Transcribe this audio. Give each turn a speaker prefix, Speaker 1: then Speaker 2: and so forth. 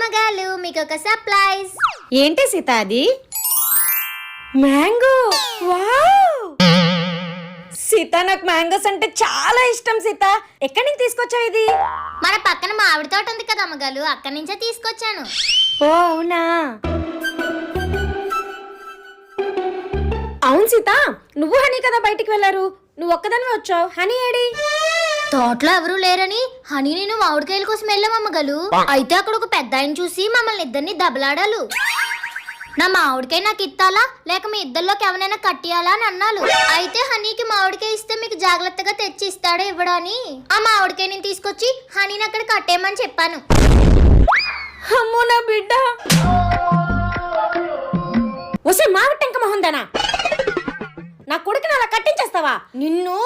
Speaker 1: అమ్మగారు మీకు ఒక సర్ప్రైజ్.
Speaker 2: ఏంటి సీత అది? మ్యాంగో. వావ్ సీత, నాకు మ్యాంగోస్ అంటే చాలా ఇష్టం. సీత, ఎక్కడి నుంచి తీసుకొచ్చావు ఇది?
Speaker 1: మన పక్కన మామిడి తోట ఉంది కదా అమ్మగారు, అక్కడి నుంచే తీసుకొచ్చాను.
Speaker 2: ఓ అవునా. అవును సీత, నువ్వు హనీ కదా బయటికి వెళ్ళారు, నువ్వు ఒక్కదానివే వచ్చావు. Honey AD?
Speaker 1: తోటలో ఎవరూ లేరని హనీ నేను మామిడికాయల కోసం వెళ్ళాం అమ్మగారు. అయితే అక్కడ ఒక పెద్ద ఆయన చూసి మమ్మల్ని ఇద్దరిని దెబ్బలాడాలు. నా మామిడికాయ నాకు ఇత్తాలా లేక మీ ఇద్దరిలోకి ఎవరైనా కట్టియాలా అని అన్నాడు. అయితే హనీకి మామిడికాయ ఇస్తే మీకు జాగ్రత్తగా తెచ్చి ఇస్తాడో ఇవ్వడని ఆ మామిడికాయ నేను తీసుకొచ్చి హనీని అక్కడ కట్టేయమని చెప్పాను.
Speaker 2: అమ్మో నా బిడ్డ. వసే మామిడి టెంక మొహందనా, నా కొడుకుని అలా కట్టించేస్తావా నిన్ను?